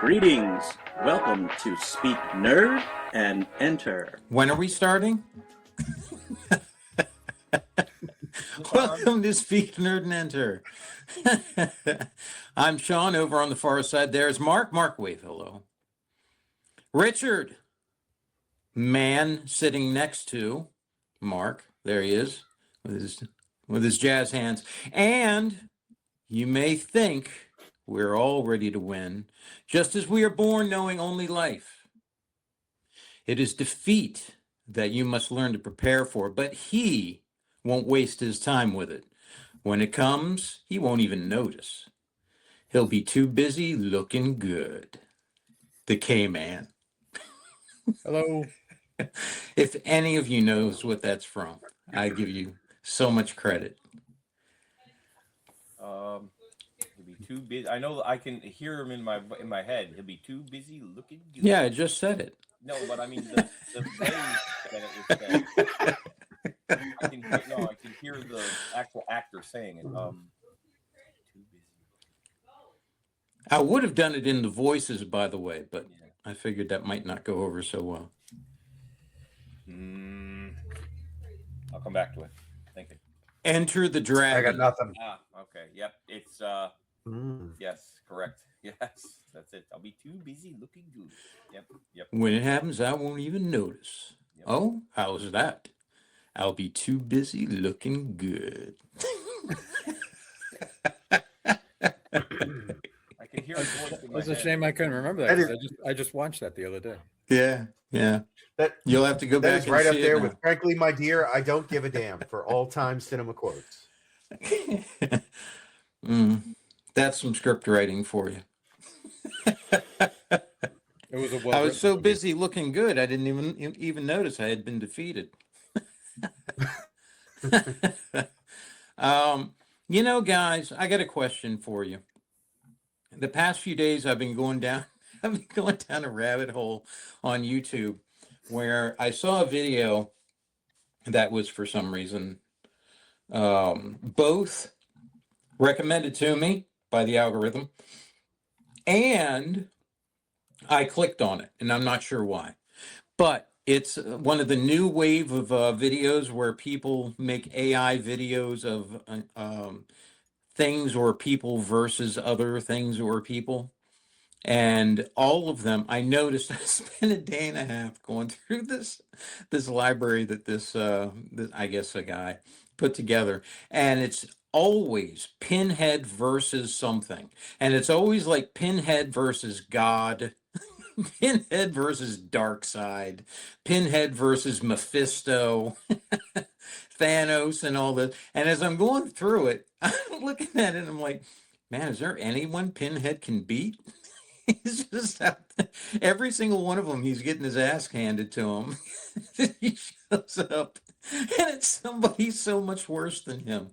Greetings. Welcome to Speak Nerd and Enter. When are we starting? Welcome to Speak Nerd and Enter. I'm Sean. Over on the far side, there's Mark. Mark, wave hello. Richard. Man sitting next to Mark. There he is with his jazz hands. And you may think we're all ready to win, just as we are born knowing only life. It is defeat that you must learn to prepare for, but he won't waste his time with it. When it comes, he won't even notice. He'll be too busy looking good. The K-Man. Hello. If any of you knows what that's from, I give you so much credit. He'll be too busy. I know I can hear him in my head. He'll be too busy looking good. Yeah, I just said it. No, but I mean the way that it was said. I can hear the actual actor saying it. Too busy. I would have done it in the voices, by the way, but yeah. I figured that might not go over so well. I'll come back to it. Thank you. Enter the Dragon. I got nothing. Okay. Yep. It's yes, correct. Yes, that's it. I'll be too busy looking good. Yep. When it happens, I won't even notice. Yep. Oh, how's that? I'll be too busy looking good. I can hear his voice in my It's a head. shame I couldn't remember that. I just watched that the other day. Yeah. You'll have to go back. That is right up there with "Frankly, my dear, I don't give a damn" for all-time cinema quotes. That's some script writing for you. It was a I was so busy looking good, I didn't even notice I had been defeated. Guys, I got a question for you. The past few days, I've been going down a rabbit hole on YouTube where I saw a video that was, for some reason, both recommended to me by the algorithm, and I clicked on it, and I'm not sure why. But it's one of the new wave of videos where people make AI videos of things or people versus other things or people. And all of them, I noticed, I spent a day and a half going through this library that this I guess a guy put together, and it's always Pinhead versus something, and it's always like Pinhead versus God, Pinhead versus Darkseid, Pinhead versus Mephisto, Thanos, and all this. And as I'm going through it, I'm looking at it, and I'm like, man, is there anyone Pinhead can beat? He's just out there. Every single one of them, he's getting his ass handed to him. He shows up, and it's somebody so much worse than him.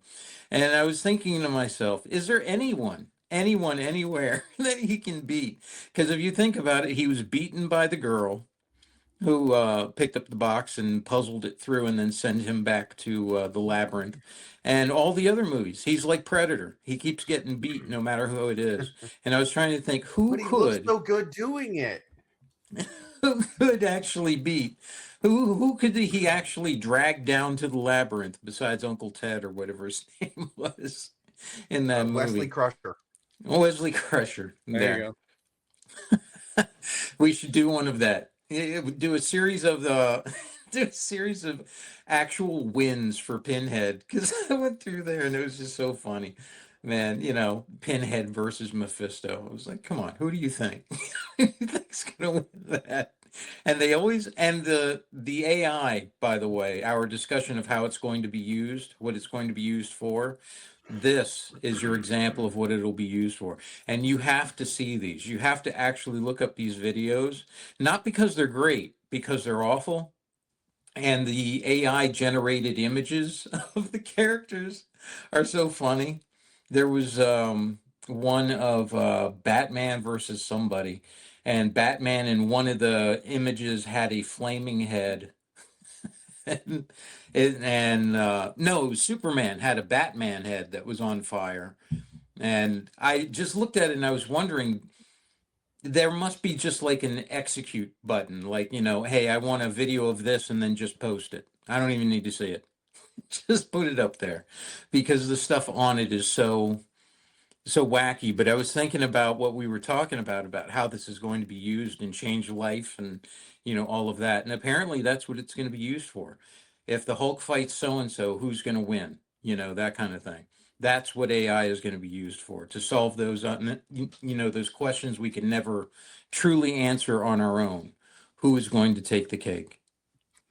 And I was thinking to myself, is there anyone, anywhere that he can beat? Because if you think about it, he was beaten by the girl who picked up the box and puzzled it through and then sent him back to the labyrinth. And all the other movies, he's like Predator. He keeps getting beat no matter who it is. And I was trying to think, who looks so good doing it? Who could actually beat? Who could he actually drag down to the labyrinth besides Uncle Ted or whatever his name was in that movie? Wesley Crusher. Wesley Crusher. There you go. We should do one of that. Do a series of actual wins for Pinhead, because I went through there and it was just so funny, man. Pinhead versus Mephisto. I was like, come on, who do you think? Who do you think's gonna win that? And they always, and the AI, by the way, our discussion of how it's going to be used, what it's going to be used for. This is your example of what it'll be used for. And you have to see these. You have to actually look up these videos, not because they're great, because they're awful. And the AI generated images of the characters are so funny. There was one of Batman versus somebody, and Batman in one of the images had a flaming head. No, Superman had a Batman head that was on fire. And I just looked at it and I was wondering, there must be just like an execute button, like, hey, I want a video of this, and then just post it. I don't even need to see it. Just put it up there, because the stuff on it is so wacky. But I was thinking about what we were talking about how this is going to be used and change life, and all of that. And apparently that's what it's going to be used for. If the Hulk fights so and so, who's going to win? That kind of thing. That's what AI is going to be used for, to solve those those questions we can never truly answer on our own. Who is going to take the cake?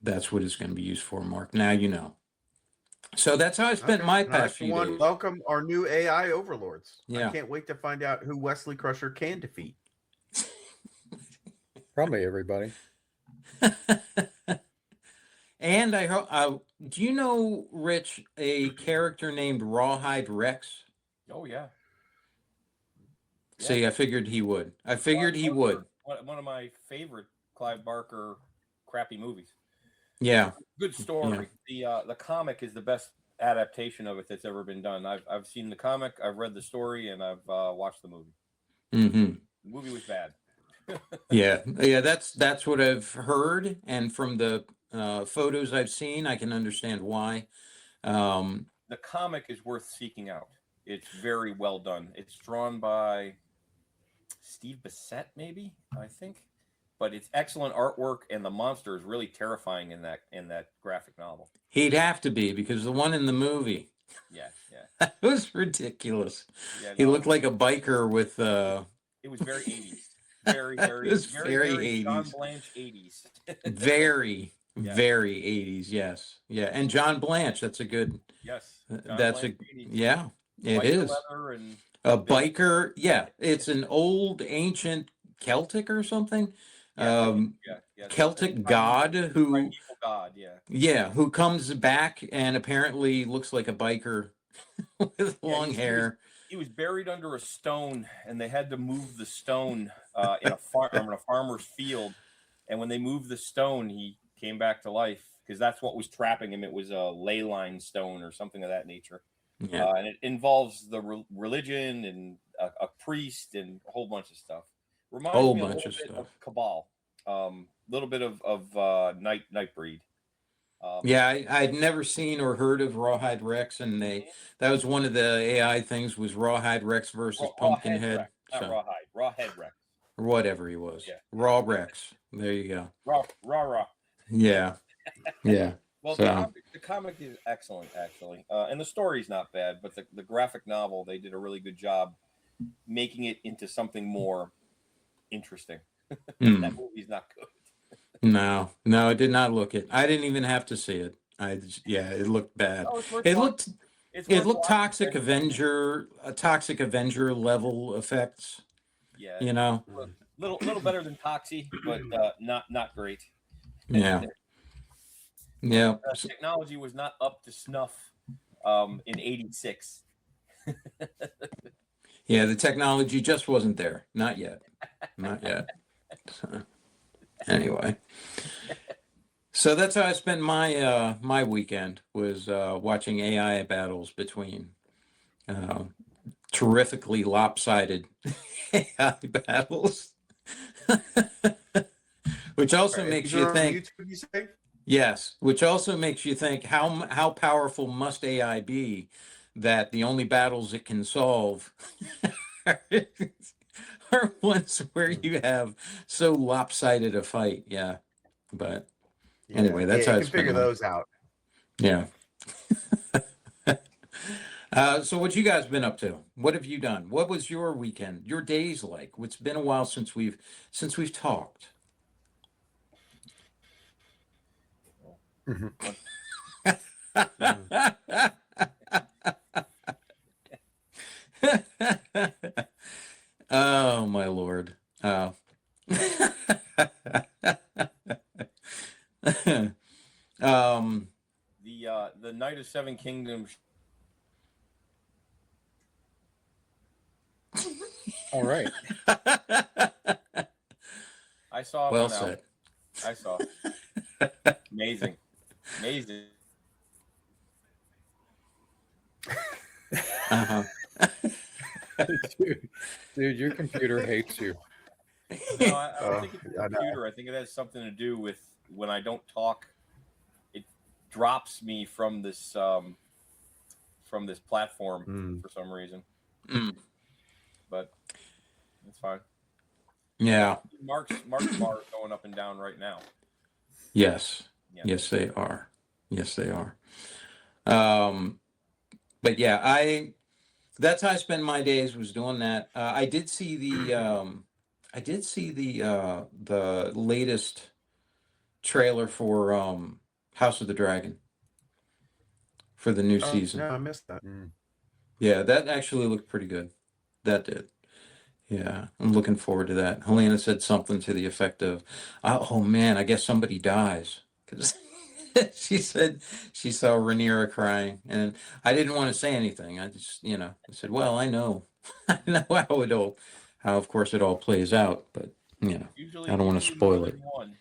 That's what it's going to be used for, Mark. Now you know. So that's how I spent my And I, past for few one, days. welcome our new AI overlords. Yeah. I can't wait to find out who Wesley Crusher can defeat. Probably everybody. And do you know, Rich, a character named Rawhide Rex? Oh yeah. See, I figured he would. I figured he would. One of my favorite Clive Barker crappy movies. Yeah. Good story. The comic is the best adaptation of it that's ever been done. I've seen the comic, I've read the story, and I've watched the movie. Mm-hmm. The movie was bad. Yeah. That's what I've heard, and from the photos I've seen, I can understand why. The comic is worth seeking out. It's very well done. It's drawn by Steve Bissette, maybe, I think. But it's excellent artwork, and the monster is really terrifying in that graphic novel. He'd have to be, because the one in the movie, Yeah. that was ridiculous. Yeah, He looked like a biker with It was very 80s. Very, It was very 80s. John Blanche 80s. very, Yeah. very 80s. Yes. Yeah. And John Blanche, that's a good, Yes. that's Blanche a, 80s. yeah, it Biker is. leather and A biker. Yeah. It's an old ancient Celtic or something. yeah. Celtic god who, Primeval god, yeah. yeah, who comes back and apparently looks like a biker with long hair. He was buried under a stone, and they had to move the stone in a farmer's field. And when they moved the stone, he came back to life, because that's what was trapping him. It was a ley line stone or something of that nature. Yeah. And it involves the religion and a priest and a whole bunch of stuff. Reminds me a little bit of Cabal, a little bit of Nightbreed. Yeah, I'd never seen or heard of Rawhide Rex, and that was one of the AI things, was Rawhide Rex versus Pumpkinhead. Not Rawhide, Rawhead Rex. Or whatever he was. Yeah. Raw Rex. There you go. Raw. Yeah. Yeah. Well, So, the comic is excellent, actually. And the story's not bad, but the graphic novel, they did a really good job making it into something more interesting. That movie's not good. No, I did not look it. I didn't even have to see it. It looked bad. Oh, it's worth It watching. looked Toxic Avenger level effects. Yeah. Little better than Toxie, but not great. Yeah. Yeah. Technology was not up to snuff in '86. Yeah, the technology just wasn't there. Not yet. So, anyway. So that's how I spent my my weekend, was watching AI battles between terrifically lopsided AI battles. Which also makes you think, YouTube, you say? yes, which also makes you think, how powerful must AI be that the only battles it can solve are ones where you have so lopsided a fight. Yeah. But anyway, that's how you I can figure those out. Yeah. So what you guys been up to? What have you done? What was your weekend, your days like? It's been a while since we've talked. Oh my Lord. The Knight of Seven Kingdoms. All right. I saw. Well said. I saw. Amazing. Uh-huh. Dude, your computer hates you. No, I don't Oh, think it's the I know. computer. I think it has something to do with when I don't talk, it drops me from this platform Mm. for some reason. Mm. But it's fine. Yeah. Mark's bar is going up and down right now. Yes. Yeah. Yes, they are. Yes, they are. But yeah, that's how I spend my days, was doing that. I did see the latest trailer for House of the Dragon for the new Oh, season. no, I missed that. Yeah, that actually looked pretty good. That did. Yeah, I'm looking forward to that. Helena said something to the effect of, "Oh man, I guess somebody dies," because she said she saw Rhaenyra crying, and I didn't want to say anything. I just, I said, "Well, I know, I know how of course it all plays out, but Usually, I don't want to usually more spoil it." than one.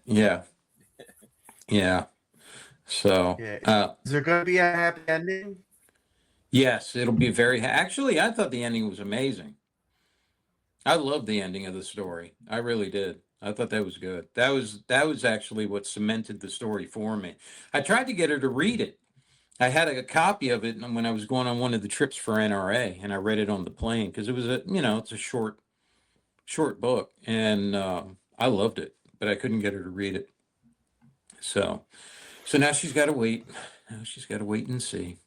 Yeah, yeah. So, Yeah. Is there going to be a happy ending? yes, it'll be very. Actually, I thought the ending was amazing. I loved the ending of the story. I really did. I thought that was good. That was actually what cemented the story for me. I tried to get her to read it. I had a copy of it when I was going on one of the trips for NRA, and I read it on the plane because it was it's a short book, and I loved it, but I couldn't get her to read it. So now she's got to wait. Now she's got to wait and see.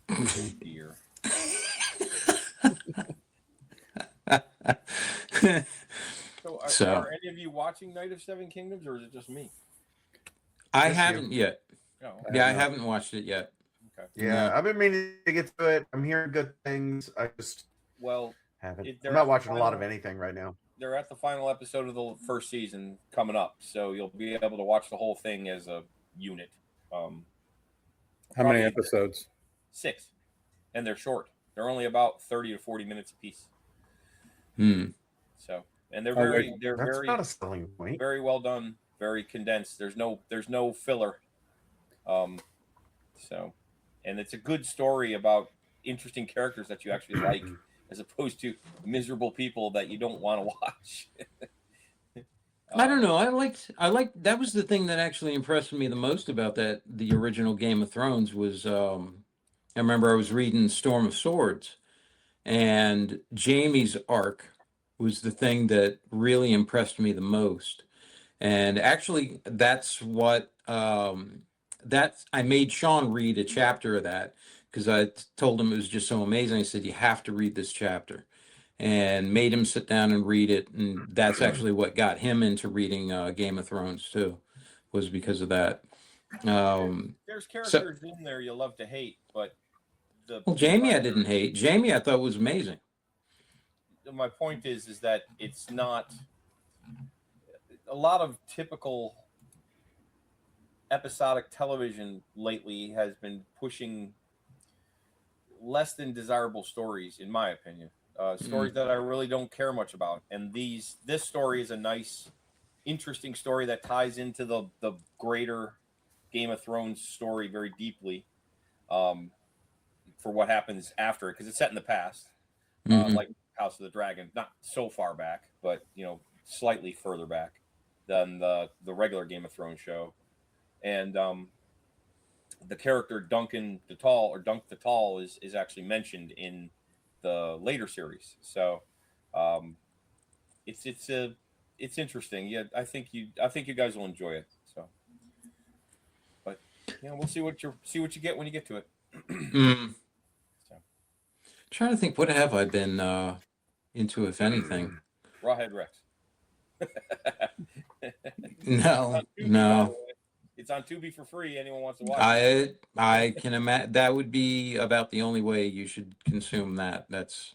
Oh dear. So, are any of you watching Night of Seven Kingdoms, or is it just me? I Just you. haven't yet. Oh, Yeah, I haven't watched it yet. okay. Yeah, No. I've been meaning to get to it. I'm hearing good things. I just Well, haven't. they're I'm not at the watching a lot of final- anything right now. They're at the final episode of the first season coming up, so you'll be able to watch the whole thing as a unit. How Probably many episodes? 6, and they're short. They're only about 30 to 40 minutes apiece. Hmm. So, and they're Okay. they're That's very not a selling point. very well done, very condensed. There's no filler. So, and it's a good story about interesting characters that you actually like, as opposed to miserable people that you don't want to watch. I don't know. I liked that was the thing that actually impressed me the most about the original Game of Thrones was I remember I was reading Storm of Swords, and Jaime's arc was the thing that really impressed me the most. And actually that's what I made Sean read a chapter of that because I told him it was just so amazing. I said, "You have to read this chapter." And made him sit down and read it, and that's actually what got him into reading Game of Thrones too, was because of that. There's So, characters in there you love to hate, but well, Jamie I didn't hate. Jamie I thought was amazing. my point is that it's not a lot of typical episodic television lately has been pushing less than desirable stories, in my opinion. Stories that I really don't care much about, and this story is a nice, interesting story that ties into the greater Game of Thrones story very deeply, for what happens after it, because it's set in the past, like House of the Dragon, not so far back, but slightly further back than the regular Game of Thrones show, and the character Duncan the Tall, or Dunk the Tall, is actually mentioned in the later series. So it's interesting. Yeah, I think you guys will enjoy it. So, but we'll see what you get when you get to it. So, Trying to think, what have I been into, if anything? Rawhead Rex. No. It's on Tubi for free. Anyone wants to watch it? I can imagine that would be about the only way you should consume that. That's,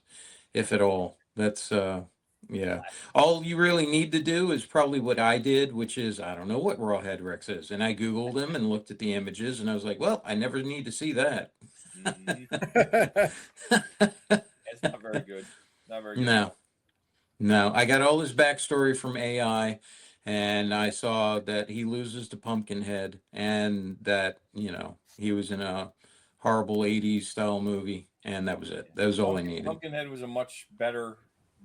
if at all. That's yeah. All you really need to do is probably what I did, which is I don't know what Rawhead Rex is, and I googled him and looked at the images, and I was like, well, I never need to see that. It's not very good. Not very good. No. I got all his backstory from AI, and I saw that he loses to Pumpkinhead, and that he was in a horrible 80s style movie, and that was it. That was all I needed. Pumpkinhead was a much better,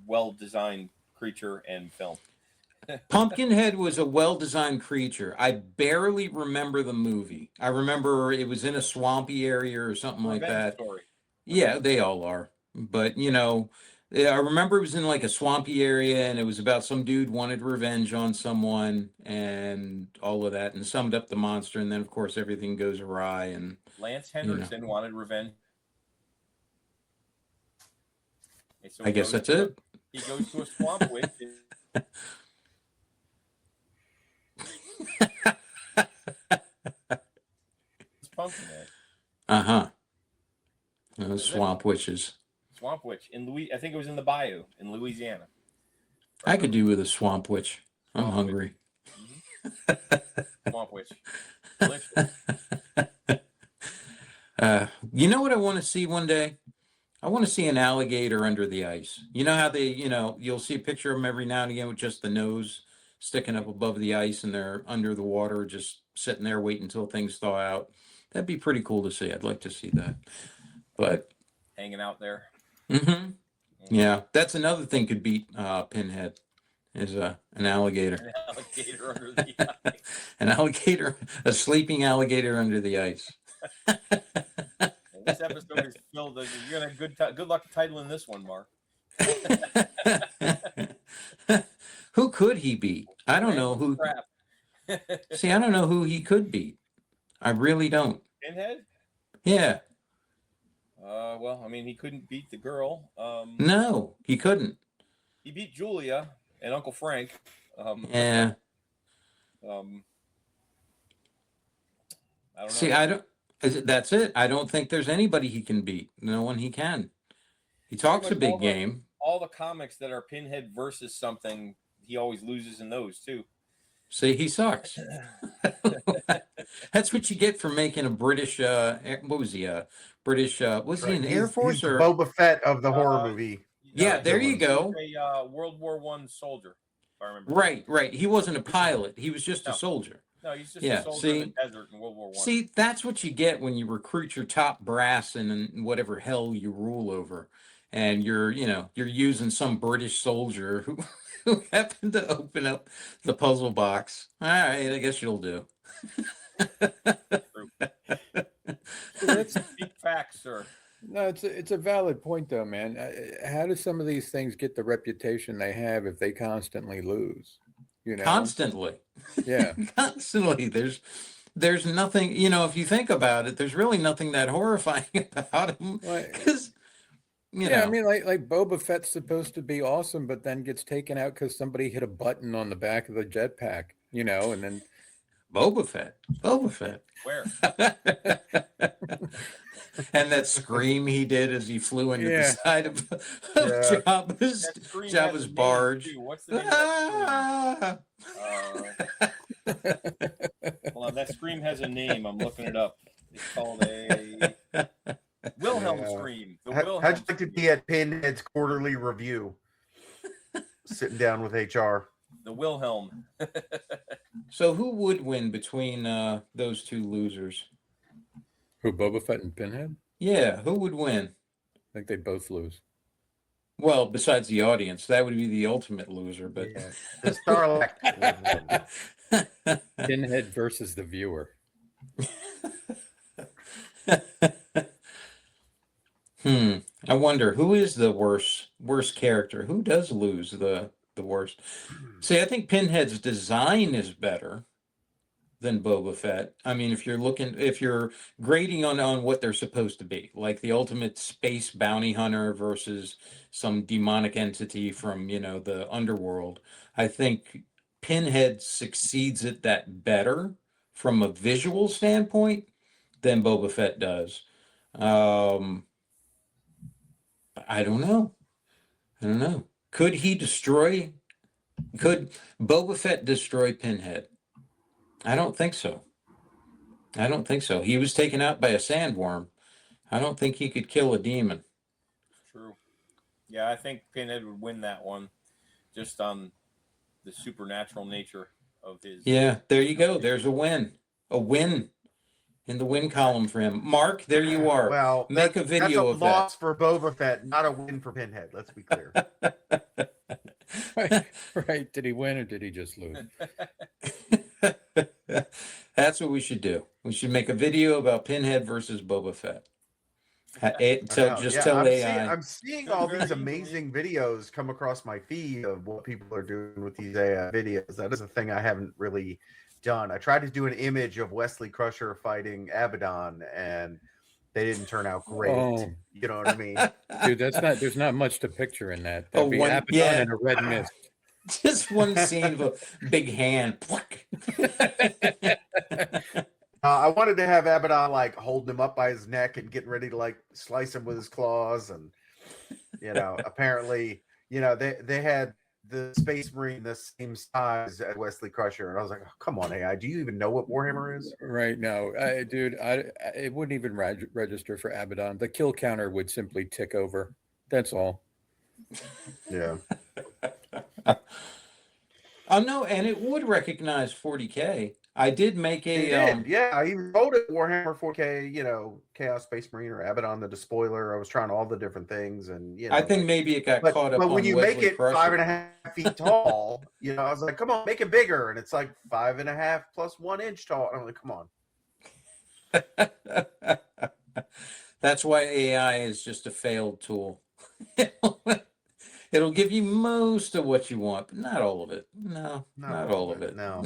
well-designed creature and film. Pumpkinhead was a well-designed creature. I barely remember the movie. I remember it was in a swampy area or something like Revenge that. story. Yeah, they all are. But, you know, I remember it was in like a swampy area and it was about some dude wanted revenge on someone and all of that and summed up the monster. And then, of course, everything goes awry. And Lance Henriksen wanted revenge. Okay, so I guess that's it. He goes to a swamp witch. It's Pumpkinhead. Uh-huh. Swamp witches. Swamp witch in Louis. I think it was in the bayou in Louisiana. I could do with a swamp witch. I'm Swamp hungry. Swamp witch. Delicious. You know what I want to see one day? I want to see an alligator under the ice. You know how they, you'll see a picture of them every now and again with just the nose sticking up above the ice and they're under the water, just sitting there waiting until things thaw out. That'd be pretty cool to see. I'd like to see that. But Hanging out there. mm-hmm. Yeah, that's another thing could beat Pinhead is an alligator. An alligator under the ice. An alligator, a sleeping alligator under the ice. This episode is filled. You're gonna have good luck titling this one, Mark. Who could he beat? I don't know who. See, I don't know who he could beat. I really don't. Pinhead? Yeah. Well, I mean, he couldn't beat the girl. No, he couldn't. He beat Julia and Uncle Frank. Yeah. I don't know. See, that's it. I don't think there's anybody he can beat. No one he can. He talks a big game. All the comics that are Pinhead versus something, he always loses in those too. See, he sucks. That's what you get for making a British. What was he? British. Was he in the Air Force he's or Boba Fett of the horror movie? Yeah, there you go. A World War I soldier, if I remember. Right. He wasn't a pilot. He was just a soldier. No, he's just a soldier in the desert in World War I. See, that's what you get when you recruit your top brass in whatever hell you rule over, and you're using some British soldier who happened to open up the puzzle box. All right, I guess you'll do. Let's speak facts, sir. No, it's a valid point though, man. How do some of these things get the reputation they have if they constantly lose? Constantly. Yeah. Constantly. There's nothing, if you think about it, there's really nothing that horrifying about him. Because I mean, like Boba Fett's supposed to be awesome, but then gets taken out because somebody hit a button on the back of the jetpack, and then Boba Fett. Where? And that scream he did as he flew into the side of Jabba's barge. What's the name of that scream? Hold on, that scream has a name. I'm looking it up. It's called a Wilhelm scream. How'd you like to be at Pinhead's quarterly review? Sitting down with HR. The Wilhelm. So who would win between those two losers? Who, Boba Fett and Pinhead? Yeah, who would win? I think they both lose. Well, besides the audience, that would be the ultimate loser. But the Starlight. Pinhead versus the viewer. I wonder who is the worst character. Who does lose the worst? See, I think Pinhead's design is better than Boba Fett. I mean, if you're grading on what they're supposed to be, like the ultimate space bounty hunter versus some demonic entity from, the underworld, I think Pinhead succeeds at that better from a visual standpoint than Boba Fett does. I don't know. Could Boba Fett destroy Pinhead? I don't think so. He was taken out by a sandworm. I don't think he could kill a demon. True. Yeah, I think Pinhead would win that one just on the supernatural nature of his. Yeah, there you go. There's a win. A win in the win column for him. Mark, there you are. Well, Make a video of that's a that. loss for Boba Fett, not a win for Pinhead. Let's be clear. Right. Did he win or did he just lose? That's what we should do. We should make a video about Pinhead versus Boba Fett. Just tell AI. I'm seeing all these amazing videos come across my feed of what people are doing with these AI videos. That is a thing I haven't really done. I tried to do an image of Wesley Crusher fighting Abaddon, and they didn't turn out great. Oh. You know what I mean? Dude, there's not much to picture in that. That'd be Abaddon yeah. and a red mist. Just one scene of a big hand. I wanted to have Abaddon like holding him up by his neck and getting ready to like slice him with his claws, and apparently, they had the Space Marine the same size as Wesley Crusher, and I was like, oh, come on, AI, do you even know what Warhammer is? Right. No, dude, it wouldn't even register for Abaddon. The kill counter would simply tick over. That's all. Yeah. Oh no, and it would recognize 40K. I did make a I even wrote it Warhammer 4K, Chaos Space Marine or Abaddon the Despoiler. I was trying all the different things, and I think maybe it got caught up. But when on you Wesley make it Crusher. 5.5 feet tall, I was like, come on, make it bigger, and it's like 5.5 plus 1 inch tall. I'm like, come on. That's why AI is just a failed tool. It'll give you most of what you want, but not all of it. No, not all of it. No.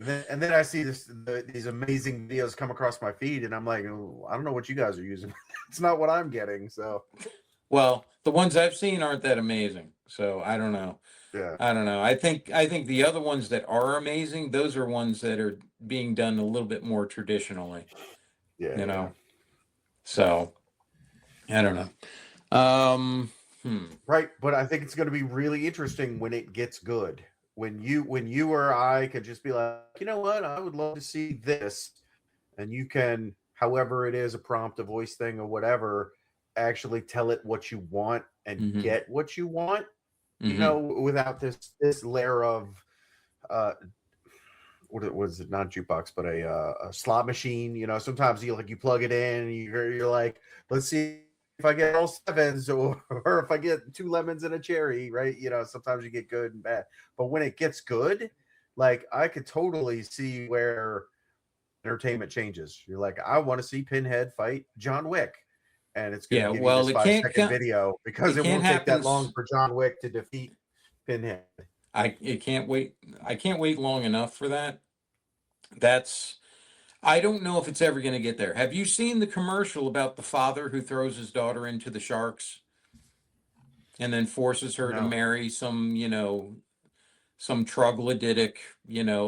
And then I see these amazing videos come across my feed, and I'm like, oh, I don't know what you guys are using. It's not what I'm getting. So, well, the ones I've seen aren't that amazing. So I don't know. Yeah, I don't know. I think the other ones that are amazing, those are ones that are being done a little bit more traditionally. Yeah, So I don't know. Right, but I think it's going to be really interesting when it gets good. When you or I could just be like, you know what, I would love to see this, and you can, however it is, a prompt, a voice thing, or whatever, actually tell it what you want and get what you want. Without this layer of what was it? Not jukebox, but a slot machine. Sometimes you plug it in and you're like, let's see if I get all sevens or if I get 2 lemons and a cherry, right? Sometimes you get good and bad. But when it gets good, like I could totally see where entertainment changes. You're like, I want to see Pinhead fight John Wick. And it's going to give you this 5-second video because it won't take that long for John Wick to defeat Pinhead. I can't wait. I can't wait long enough for that. I don't know if it's ever going to get there. Have you seen the commercial about the father who throws his daughter into the sharks and then forces her to marry some troglodytic,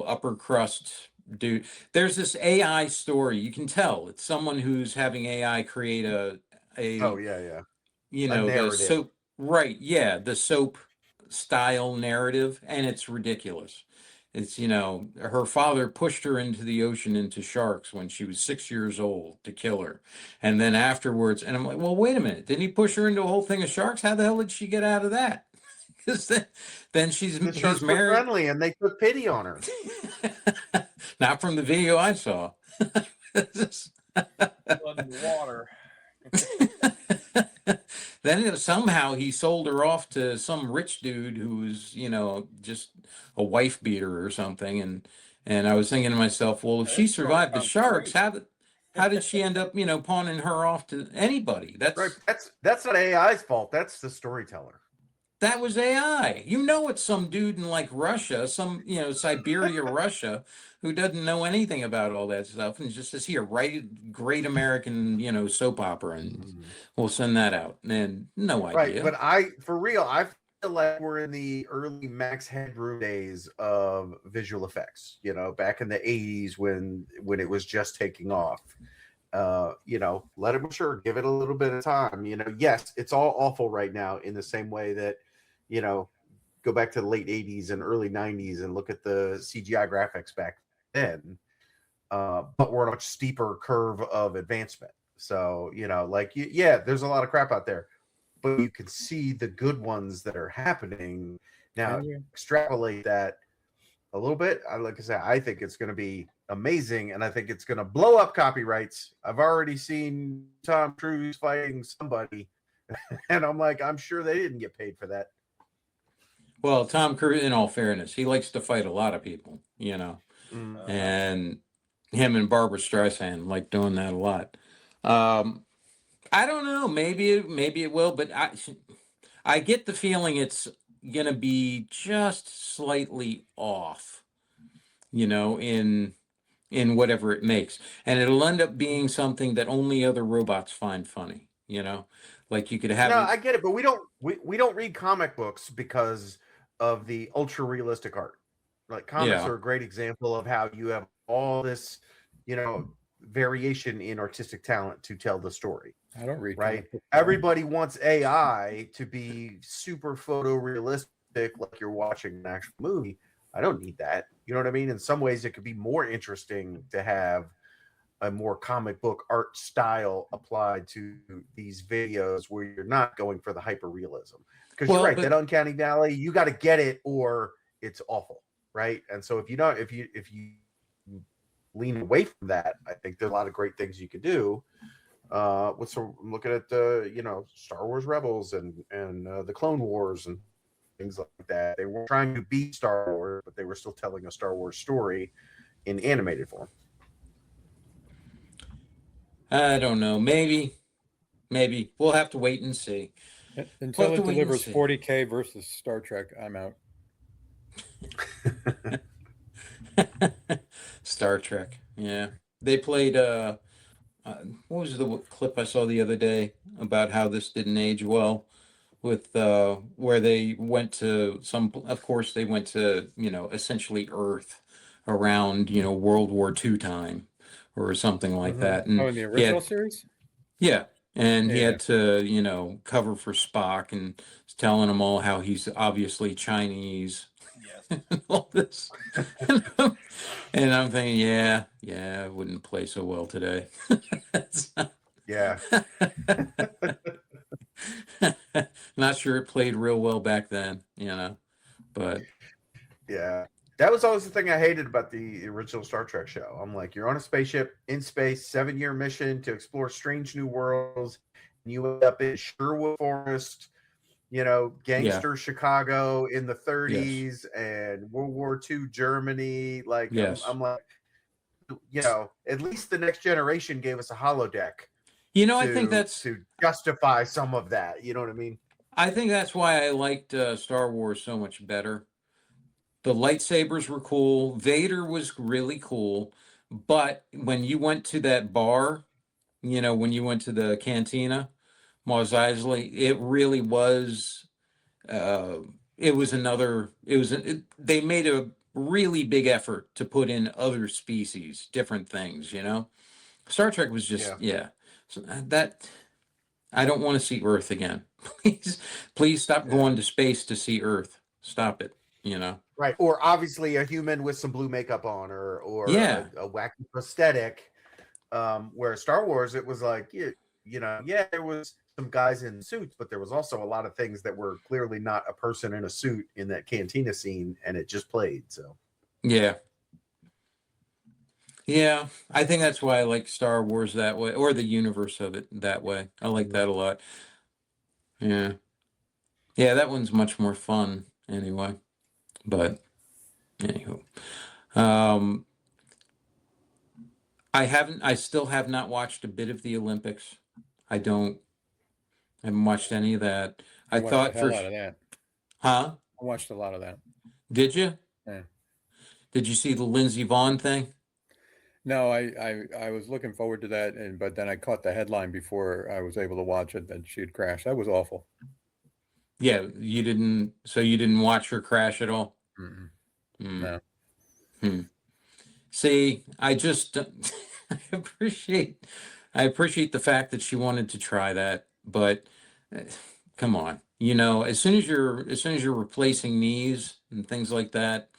upper crust dude? There's this AI story. You can tell it's someone who's having AI create a the soap, right? Yeah, the soap style narrative, and it's ridiculous. It's her father pushed her into the ocean into sharks when she was 6 years old to kill her, and then afterwards, and I'm like, well, wait a minute, didn't he push her into a whole thing of sharks? How the hell did she get out of that? Because then The sharks he's married. were friendly and they took pity on her. Not from the video I saw. Blood in the water. Then somehow he sold her off to some rich dude who was, just a wife beater or something. And I was thinking to myself, well, if she survived the sharks, how did she end up, pawning her off to anybody? That's not AI's fault. That's the storyteller. That was AI. It's some dude in like Russia, some, Siberia, Russia, who doesn't know anything about all that stuff and just says, here, write great American, soap opera, and we'll send that out. And no idea. Right, but for real, I feel like we're in the early Max Headroom days of visual effects, back in the 80s when it was just taking off. Let it mature, give it a little bit of time. Yes, it's all awful right now in the same way that, go back to the late 80s and early 90s and look at the CGI graphics back then. But we're on a much steeper curve of advancement. So, there's a lot of crap out there, but you can see the good ones that are happening. Now, extrapolate that a little bit. Like I said, I think it's going to be amazing, and I think it's going to blow up copyrights. I've already seen Tom Cruise fighting somebody, and I'm like, I'm sure they didn't get paid for that. Well, Tom Cruise, in all fairness, he likes to fight a lot of people, and him and Barbara Streisand like doing that a lot. I don't know. Maybe it will, but I get the feeling it's gonna be just slightly off, in whatever it makes, and it'll end up being something that only other robots find funny. Like you could have. No, I get it, but we don't read comic books because of the ultra realistic art. Like comics are a great example of how you have all this, variation in artistic talent to tell the story. I don't read. Right. Everybody wants AI to be super photorealistic, like you're watching an actual movie. I don't need that. You know what I mean? In some ways, it could be more interesting to have a more comic book art style applied to these videos where you're not going for the hyper realism. Because you're right, that uncanny valley, you got to get it or it's awful, right? And so if you lean away from that, I think there are a lot of great things you could do. I'm looking at Star Wars Rebels and the Clone Wars and things like that. They weren't trying to beat Star Wars, but they were still telling a Star Wars story in animated form. I don't know. Maybe we'll have to wait and see. Until it delivers 40K versus Star Trek, I'm out. Star Trek, yeah. They played. What was the clip I saw the other day about how this didn't age well? With where they went to of course they went to essentially Earth around World War II time or something like that. And in the original series? Yeah. And he had to, cover for Spock and telling them all how he's obviously Chinese. Yes. And all this. And I'm thinking, yeah, it wouldn't play so well today. Yeah. Not sure it played real well back then, but. Yeah. That was always the thing I hated about the original Star Trek show. I'm like, you're on a spaceship in space, 7-year mission to explore strange new worlds. And you end up in Sherwood Forest, gangster Chicago in the 30s and World War II Germany. Like, I'm like, at least the Next Generation gave us a holodeck. I think that's to justify some of that. You know what I mean? I think that's why I liked Star Wars so much better. The lightsabers were cool. Vader was really cool. But when you went to that bar, when you went to the cantina, Mos Eisley, it really was, they made a really big effort to put in other species, different things, Star Trek was just, So that, I don't want to see Earth again. Please stop going to space to see Earth. Stop it, Right. Or obviously a human with some blue makeup on or a wacky prosthetic. Where Star Wars, it was like, there was some guys in suits, but there was also a lot of things that were clearly not a person in a suit in that cantina scene, and it just played. So yeah, I think that's why I like Star Wars that way, or the universe of it that way. I like that a lot. Yeah, that one's much more fun anyway. But anywho, I still have not watched a bit of the Olympics. I haven't watched any of that. I thought a lot of that. Huh? I watched a lot of that. Did you? Yeah. Did you see the Lindsey Vonn thing? No, I was looking forward to that, but then I caught the headline before I was able to watch it that she had crashed. That was awful. Yeah, you didn't watch her crash at all? No. See, I just I appreciate the fact that she wanted to try that, but come on, as soon as you're replacing knees and things like that,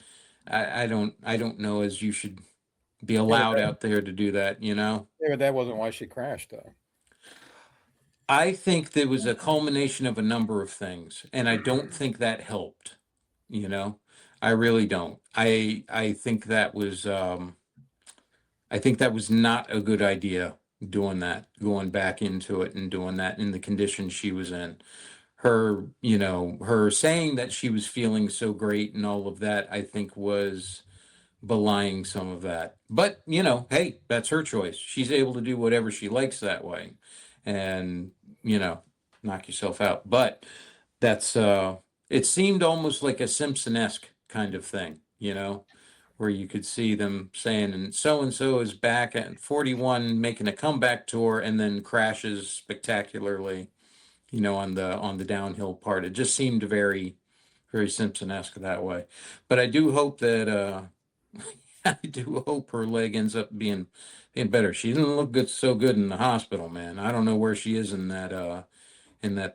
I don't know as you should be allowed out there to do that, Yeah, but that wasn't why she crashed, though. I think there was a culmination of a number of things, and I don't think that helped. I really don't. I think that was I think that was not a good idea doing that, going back into it and doing that in the condition she was in. Her, her saying that she was feeling so great and all of that, I think was belying some of that. But, hey, that's her choice. She's able to do whatever she likes that way. And, knock yourself out. But that's it seemed almost like a Simpson-esque kind of thing, where you could see them saying, and so is back at 41 making a comeback tour and then crashes spectacularly, on the downhill part. It just seemed very, very Simpson-esque that way. But I do hope that I do hope her leg ends up being better. She didn't look so good in the hospital, man. I don't know where she is in that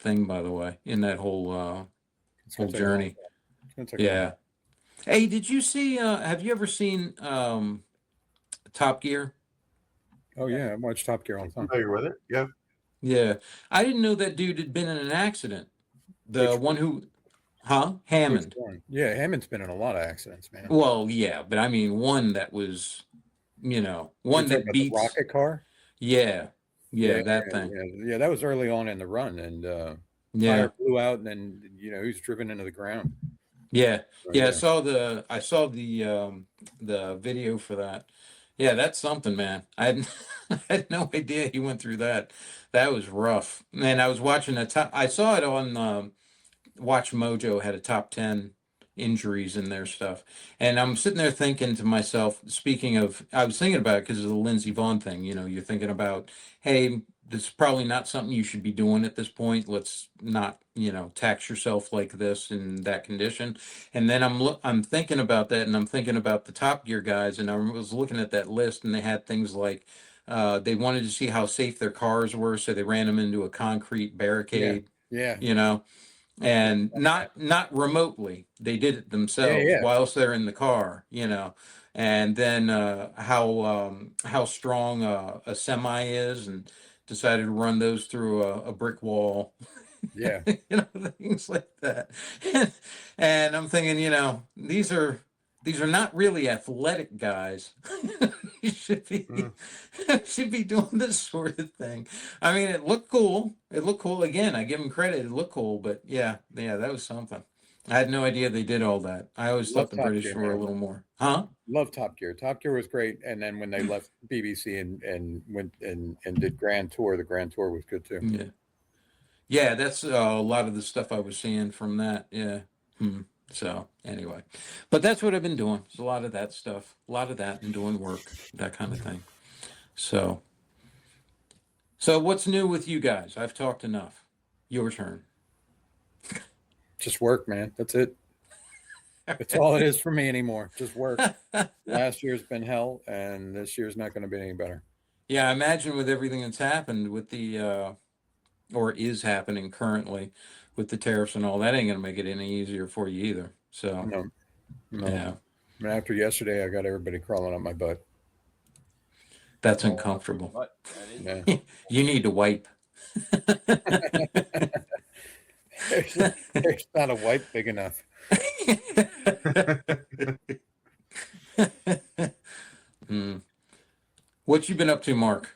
thing, by the way, in that whole journey. Yeah. Hey, did you see? Have you ever seen Top Gear? Oh yeah, I watch Top Gear all the time. Familiar with it? Yeah. Yeah, I didn't know that dude had been in an accident. The Which one who, Hammond. Yeah, Hammond's been in a lot of accidents, man. Well, yeah, but I mean one that was, one that beats the rocket car. Yeah, that thing. Yeah, that was early on in the run, and tire blew out, and then he was driven into the ground. Yeah, So, yeah. I saw the video for that. Yeah, that's something, man. I had no idea he went through that. That was rough. And I was watching I saw it on Watch Mojo had a top 10 injuries in their stuff. And I'm sitting there thinking to myself, I was thinking about it because of the Lindsey Vonn thing. You're thinking about, hey, this is probably not something you should be doing at this point. Let's not, tax yourself like this in that condition. And then I'm thinking about that, and I'm thinking about the Top Gear guys, and I was looking at that list, and they had things like they wanted to see how safe their cars were, so they ran them into a concrete barricade. Yeah. And not remotely. They did it themselves whilst they're in the car, and then how strong a semi is, and decided to run those through a brick wall. Yeah. Things like that. And I'm thinking, these are not really athletic guys. You should be doing this sort of thing. I mean, it looked cool. Again, I give them credit. It looked cool, but yeah, that was something. I had no idea they did all that. I always thought the British were a little more. Love Top Gear. Top Gear was great. And then when they left BBC and went and did Grand Tour, the Grand Tour was good too. Yeah. Yeah, that's a lot of the stuff I was seeing from that. Yeah. So anyway, but that's what I've been doing. There's a lot of that stuff, a lot of that, and doing work, that kind of thing. So what's new with you guys? I've talked enough. Your turn. Just work, man. That's it. That's all it is for me anymore. Just work. Last year's been hell, and this year's not going to be any better. Yeah, I imagine with everything that's happened with the or is happening currently with the tariffs and all, that ain't going to make it any easier for you either. So, No. Yeah. I mean, after yesterday, I got everybody crawling up my butt. That's uncomfortable. But that is You need to wipe. There's not a wipe big enough. What you been up to, Mark?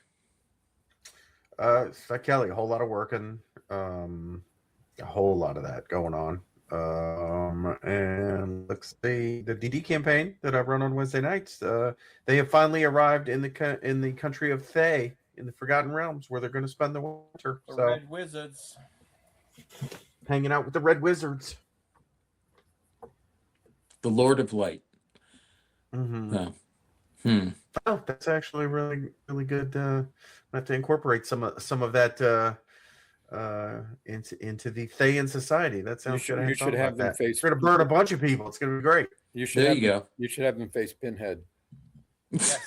Like Kelly, a whole lot of working, a whole lot of that going on. And let's see, the D&D campaign that I run on Wednesday nights, they have finally arrived in the country of Thay, in the Forgotten Realms, where they're going to spend the winter. the So Red Wizards. hanging out with the Red Wizards. The Lord of Light. Mm-hmm. Oh, that's actually really, really good. I have to incorporate some of that into the Thayan society. That sounds good. You should have them face. We're gonna burn a bunch of people. It's gonna be great. You should. There you go. You should have them face Pinhead. Yes.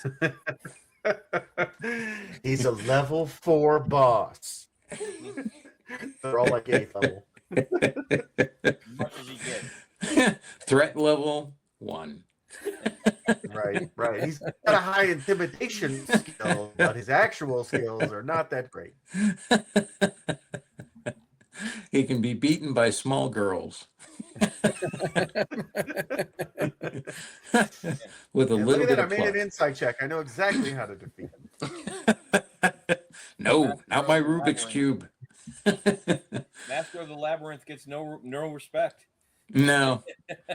He's a level 4 boss. They're all like 8th level. As much as he gets. Threat level 1. Right. He's got a high intimidation skill, but his actual skills are not that great. He can be beaten by small girls. With a And little look bit at that! I of made an pluck. insight check. I know exactly how to defeat him. No, not my Master of the Rubik's Labyrinth. Cube. Master of the Labyrinth gets no respect. No,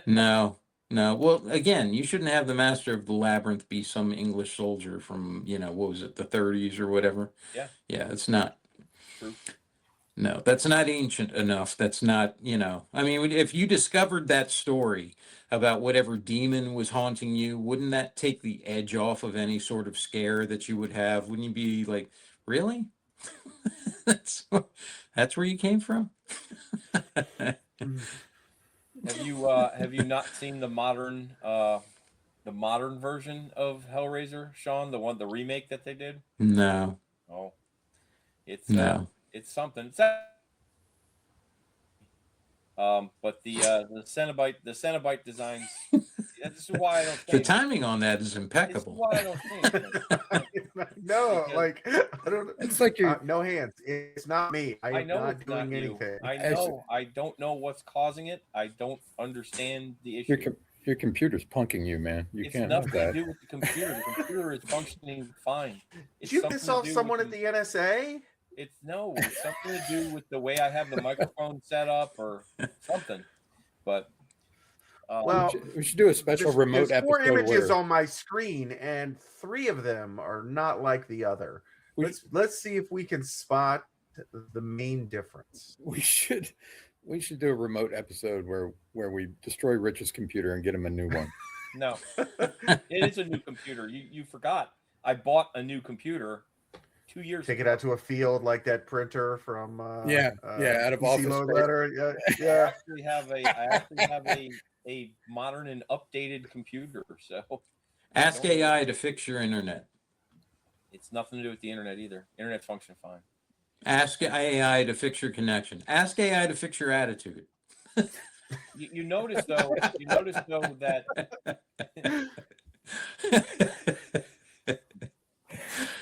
no, no. Well, again, you shouldn't have the Master of the Labyrinth be some English soldier from, what was it, the 30s or whatever. Yeah. Yeah, it's not. True. No, that's not ancient enough. That's not, I mean, if you discovered that story about whatever demon was haunting you, wouldn't that take the edge off of any sort of scare that you would have? Wouldn't you be like, really? that's where you came from? Have you not seen the modern version of Hellraiser, Sean? The remake that they did? No, Oh, it's no. it's something. But the Cenobite designs. This is why I don't The think. timing on that is This is impeccable. why I don't think. No, Because- like I don't. It's like you're No hands. It's not me. I I am know not it's doing not you. anything. I know. I don't know what's causing it. I don't understand the issue. your computer's punking you, man. You It's can't have nothing to that. do with the computer. The computer is functioning fine. Did you piss off someone at the NSA? It's something to do with the way I have the microphone set up or something. But Well, We should do a special remote there's 4 episode images where on my screen, and 3 of them are not like the other. We- Let's see if we can spot the main difference. we should do a remote episode where we destroy Rich's computer and get him a new one. no, it is a new computer. You forgot. I bought a new computer 2 years Take ago. it out to a field like that printer from Out of PC office load space. letter. I Yeah. actually have a modern and updated computer. So Ask AI to fix your internet. it's nothing to do with the internet either. Internet's functioning fine. Ask AI to fix your connection. Ask AI to fix your attitude. You notice though that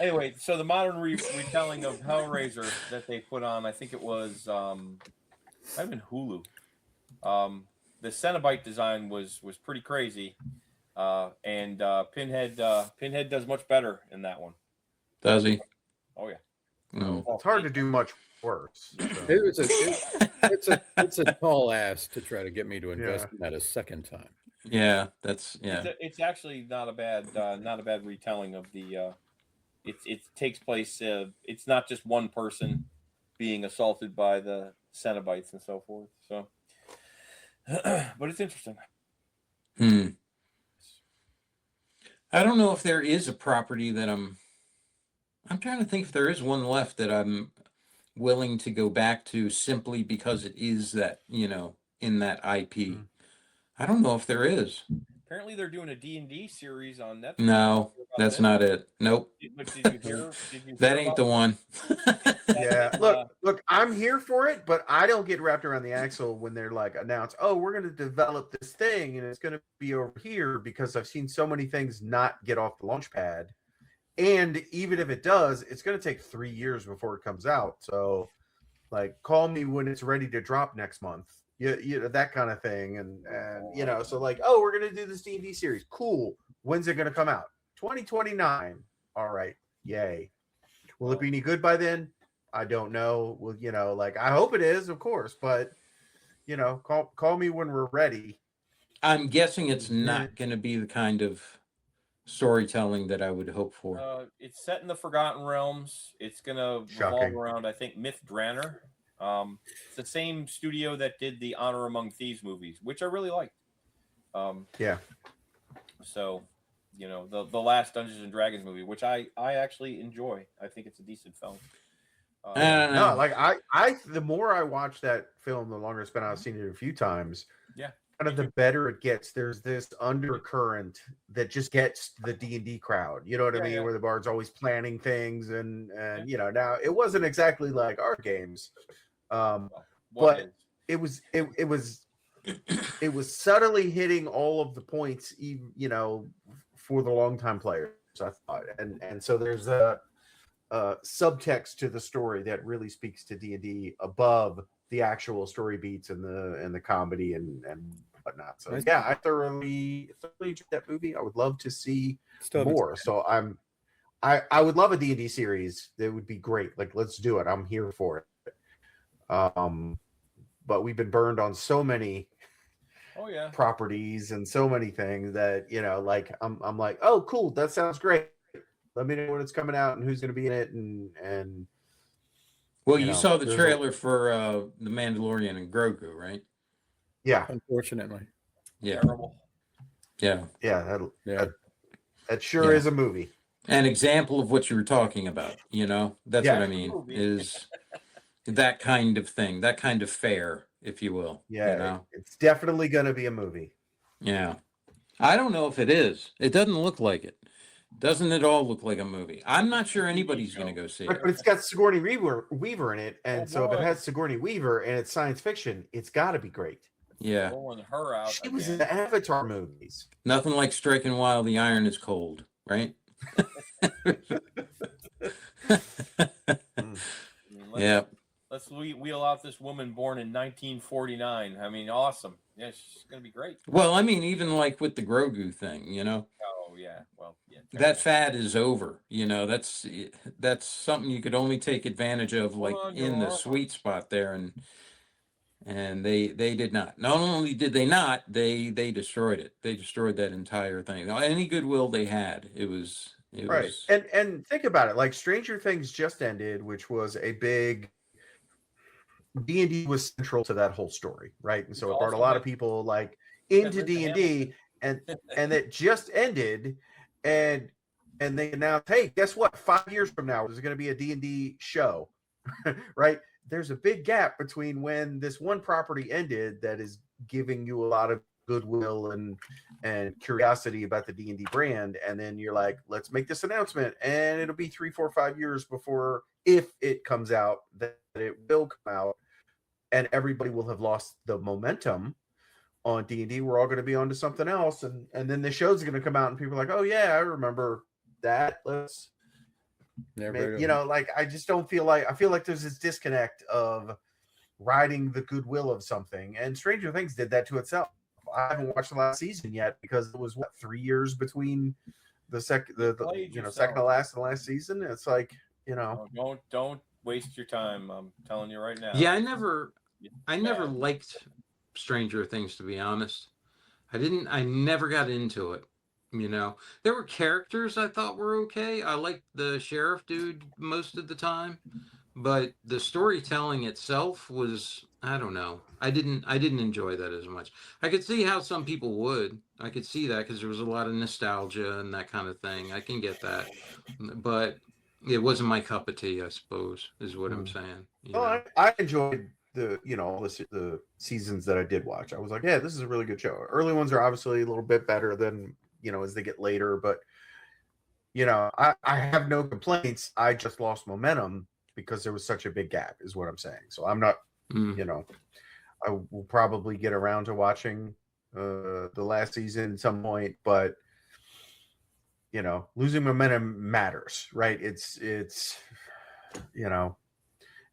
anyway, so the modern retelling of Hellraiser that they put on, I think it was might have been Hulu. The Cenobite design was pretty crazy, and Pinhead does much better in that one. Does he? Oh yeah, No. It's hard to do much worse. It's a tall ask to try to get me to invest in that a second time. Yeah, It's actually not a bad retelling of the. It takes place. It's not just one person being assaulted by the Cenobites and so forth. So, but it's interesting. I don't know if there is a property that I'm trying to think if there is one left that I'm willing to go back to simply because it is that, in that IP. I don't know if there is. Apparently, they're doing a D&D series on Netflix. No, that's not it. Nope. But did you hear? That ain't the one. Yeah, look, I'm here for it, but I don't get wrapped around the axle when they're like announce, oh, we're going to develop this thing and it's going to be over here, because I've seen so many things not get off the launch pad. And even if it does, it's going to take 3 years before it comes out. So, like, call me when it's ready to drop next month. You know, that kind of thing. And so like, oh, we're going to do this D&D series. Cool. When's it going to come out? 2029. All right. Yay. Will it be any good by then? I don't know. Well, I hope it is, of course, but call me when we're ready. I'm guessing it's not going to be the kind of storytelling that I would hope for. It's set in the Forgotten Realms. It's going to revolve around, I think, Myth Dranner. It's the same studio that did the Honor Among Thieves movies, which I really liked. Yeah. So, the last Dungeons and Dragons movie, which I actually enjoy. I think it's a decent film. No, like I the more I watch that film, the longer it's been. I've seen it a few times. Yeah. Kind of the better it gets. There's this undercurrent that just gets the D&D crowd. You know what I mean? Yeah. Where the bard's always planning things, and now it wasn't exactly like our games, but it was subtly hitting all of the points, even for the longtime players, I thought, and so there's subtext to the story that really speaks to D&D above the actual story beats and the comedy and whatnot. So yeah, I thoroughly enjoyed that movie. I would love to see more. So I would love a D&D series. That would be great. Like, let's do it. I'm here for it. But we've been burned on so many properties and so many things that, you know, like I'm like, oh cool, that sounds great. Let me know when it's coming out and who's going to be in it and well, you saw the trailer for The Mandalorian and Grogu, right? Yeah. Unfortunately. Yeah. Terrible. Yeah. Yeah. That sure is a movie. An example of what you were talking about, you know? That's what I mean, is that kind of thing, that kind of fare, if you will. Yeah, you know? It's definitely going to be a movie. Yeah. I don't know if it is. It doesn't look like it. Doesn't it all look like a movie? I'm not sure anybody's going to go see it. But it's got Sigourney Weaver in it, and so if it has Sigourney Weaver and it's science fiction, it's got to be great. Yeah. Rolling her out. She was in the Avatar movies. Nothing like striking while the iron is cold, right? Yeah. Let's wheel out this woman born in 1949. I mean, awesome. Yeah, she's going to be great. Well, I mean, even like with the Grogu thing, you know? Oh, yeah. Well, yeah. That fad is over. You know, that's something you could only take advantage of, like in the sweet spot there. And they did not. Not only did they not, they destroyed it. They destroyed that entire thing. Now, any goodwill they had, it was right. And think about it. Like Stranger Things just ended, which was a big D&D was central to that whole story, right? And so it brought a lot of people like into D&D, and it just ended, and they announced, hey, guess what? 5 years from now, there's going to be a D&D show, right? There's a big gap between when this one property ended that is giving you a lot of goodwill and curiosity about the D&D brand, and then you're like, let's make this announcement, and it'll be 3, 4, 5 years before, if it comes out, that it will come out, and everybody will have lost the momentum on D&D. We're all going to be on to something else, and then the show's going to come out, and people are like, oh yeah, I remember that. Let's, you know, like I just don't feel like, I feel like there's this disconnect of riding the goodwill of something, and Stranger Things did that to itself. I haven't watched the last season yet because it was 3 years between the second to last and last season. It's like, you know, don't waste your time. I'm telling you right now. Yeah, I never liked Stranger Things, to be honest. I never got into it. You know, there were characters I thought were okay. I liked the sheriff dude most of the time, but the storytelling itself was, I don't know. I didn't enjoy that as much. I could see how some people would. I could see that because there was a lot of nostalgia and that kind of thing. I can get that, but it wasn't my cup of tea, I suppose, is what I'm saying. Well, I enjoyed the seasons that I did watch. I was like, yeah, this is a really good show. Early ones are obviously a little bit better than, you know, as they get later, but you know, I have no complaints. I just lost momentum because there was such a big gap, is what I'm saying. So I'm not, you know, I will probably get around to watching the last season at some point, but you know, losing momentum matters, right? It's you know,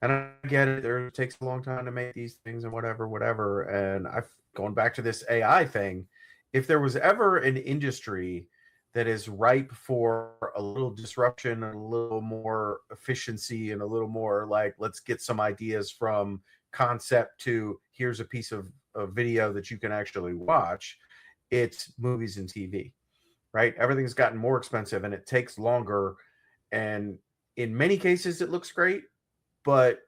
and I get it. It takes a long time to make these things and whatever. And I've going back to this AI thing. If there was ever an industry that is ripe for a little disruption and a little more efficiency and a little more like, let's get some ideas from concept to here's a piece of video that you can actually watch, it's movies and TV, right? Everything's gotten more expensive and it takes longer. And in many cases, it looks great, but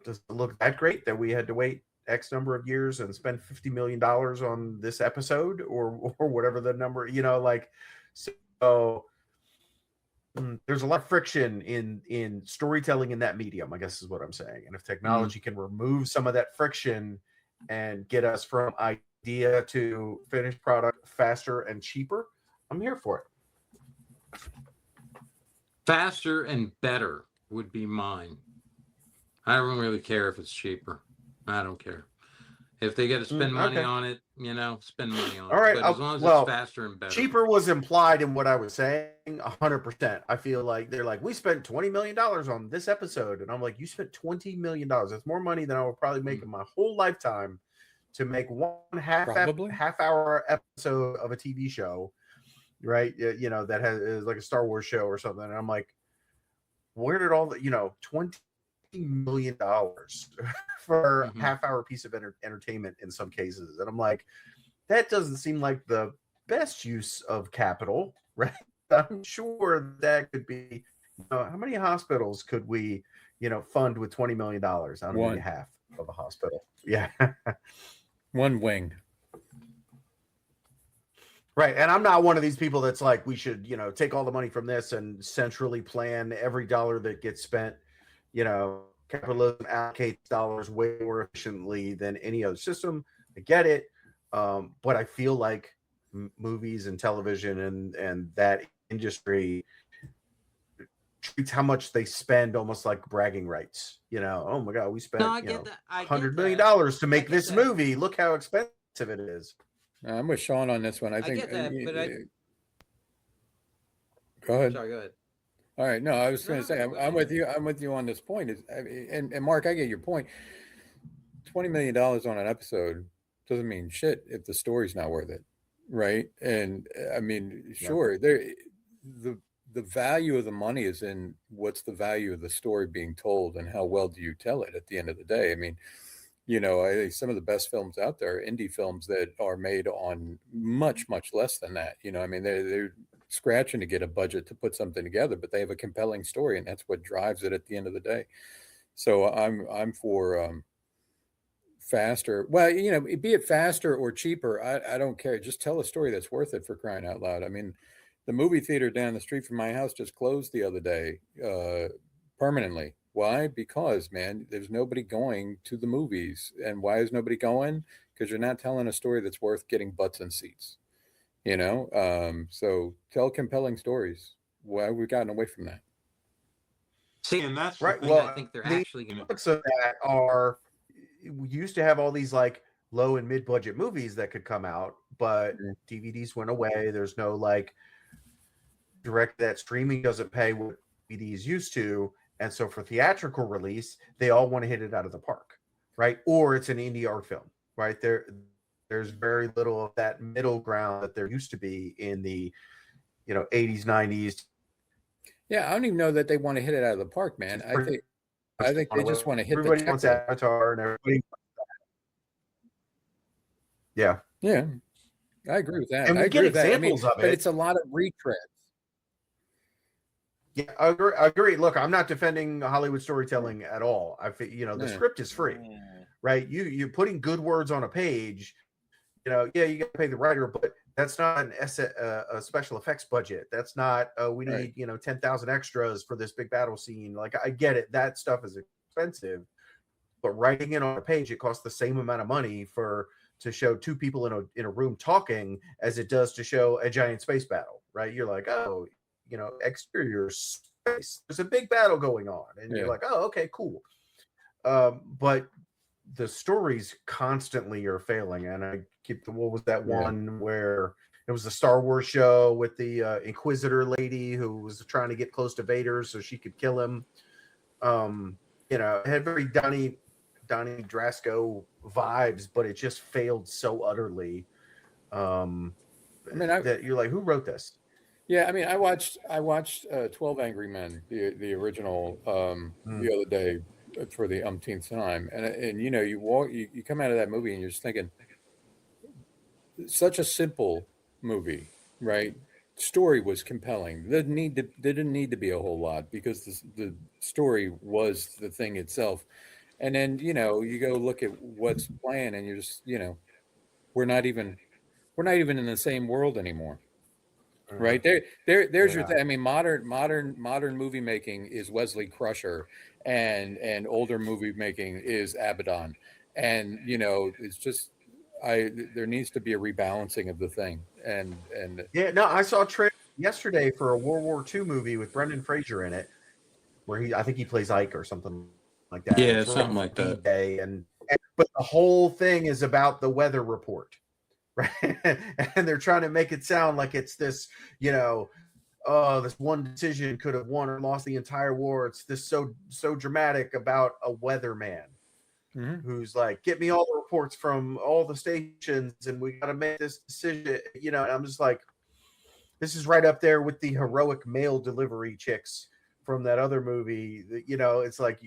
does it look that great that we had to wait X number of years and spend $50 million on this episode or whatever the number, you know, like, so there's a lot of friction in storytelling in that medium, I guess is what I'm saying. And if technology can remove some of that friction and get us from idea to finished product faster and cheaper, I'm here for it. Faster and better would be mine. I don't really care if it's cheaper. I don't care. If they got to spend money okay. on it, spend money on All it. right, But as long as well, it's faster and better. cheaper was implied in what I was saying. 100%. I feel like they're like, we spent $20 million on this episode, and I'm like, you spent $20 million. That's more money than I would probably make in my whole lifetime to make one half hour episode of a TV show, right? That is like a Star Wars show or something. And I'm like, where did all the $20 million for a half hour piece of entertainment in some cases? And I'm like, that doesn't seem like the best use of capital, right? I'm sure that could be, how many hospitals could we, fund with $20 million? I don't know, maybe half of a hospital. Yeah. One wing. Right. And I'm not one of these people that's like, we should, take all the money from this and centrally plan every dollar that gets spent. Capitalism allocates dollars way more efficiently than any other system. I get it. But I feel like movies and television and that industry treats how much they spend almost like bragging rights. Oh my God, we spent $100 million to make this movie. Look how expensive it is. I'm with Sean on this one. I think. Get that, but go ahead. Sorry, go ahead. All right. No, I was going to say I'm with you. I'm with you on this point. And Mark, I get your point. $20 million on an episode doesn't mean shit if the story's not worth it, right? And I mean, sure, the value of the money is in what's the value of the story being told and how well do you tell it at the end of the day. I mean, I think some of the best films out there are indie films that are made on much, much less than that. I mean, they're scratching to get a budget to put something together, but they have a compelling story, and that's what drives it at the end of the day. So I'm for faster. Well, be it faster or cheaper, I don't care. Just tell a story that's worth it, for crying out loud. I mean, the movie theater down the street from my house just closed the other day, permanently. Why? Because, man, there's nobody going to the movies. And why is nobody going? Because you're not telling a story that's worth getting butts in seats. So tell compelling stories. Why have we gotten away from that? See, and that's right. The thing I think they're actually going to. Of that we used to have all these like low and mid budget movies that could come out, but DVDs went away. There's no like direct that streaming doesn't pay what DVDs used to. And so for theatrical release, they all want to hit it out of the park, right? Or it's an indie art film, right? There's very little of that middle ground that there used to be in the, 80s, 90s. Yeah, I don't even know that they want to hit it out of the park, man. I think they just want to hit everybody the wants Avatar and everybody. Yeah. Yeah. I agree with that. And we get examples of it. But it's a lot of retreads. Yeah, I agree. Look, I'm not defending Hollywood storytelling at all. The script is free, right? You're putting good words on a page. You got to pay the writer, but that's not a special effects budget. That's not we need 10,000 extras for this big battle scene. Like, I get it, that stuff is expensive, but writing it on a page, it costs the same amount of money to show two people in a room talking as it does to show a giant space battle, right? You're like, oh, exterior space, there's a big battle going on, and you're like, oh, okay, cool. But the stories constantly are failing, and I keep what was that one where it was the Star Wars show with the Inquisitor lady who was trying to get close to Vader so she could kill him. It had very Donnie Brasco vibes, but it just failed so utterly. That you're like, who wrote this? Yeah, I mean, I watched 12 Angry Men, the original, the other day for the umpteenth time, and you come out of that movie and you're just thinking, such a simple movie, right? Story was compelling. There didn't need to be a whole lot because the story was the thing itself, and then you go look at what's playing and you're just we're not even in the same world anymore. Right there's your thing. I mean, modern movie making is Wesley Crusher, and older movie making is Abaddon, and it's just there needs to be a rebalancing of the thing. And I saw a trailer yesterday for a World War II movie with Brendan Fraser in it, where I think he plays Ike or something like that. Yeah, something like that. And but the whole thing is about the weather report, right? And they're trying to make it sound like it's this, oh, this one decision could have won or lost the entire war. It's this so dramatic about a weatherman who's like, get me all the reports from all the stations, and we got to make this decision. And I'm just like, this is right up there with the heroic mail delivery chicks from that other movie. It's like,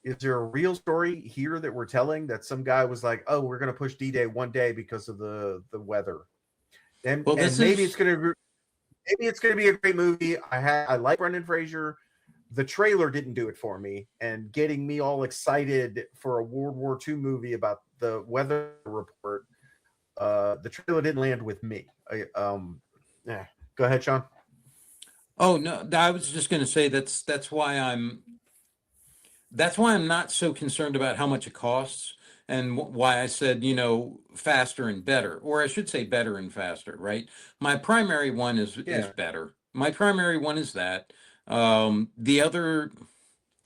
is there a real story here that we're telling that some guy was like, oh, we're going to push D-Day one day because of the weather, and maybe it's going to be a great movie. I like Brendan Fraser. The trailer didn't do it for me, and getting me all excited for a World War II movie about the weather report. The trailer didn't land with me. Yeah. Go ahead, Sean. Oh no, I was just going to say that's why I'm not so concerned about how much it costs, and why I said faster and better, or I should say better and faster. Right. My primary one is better. My primary one is that. The other,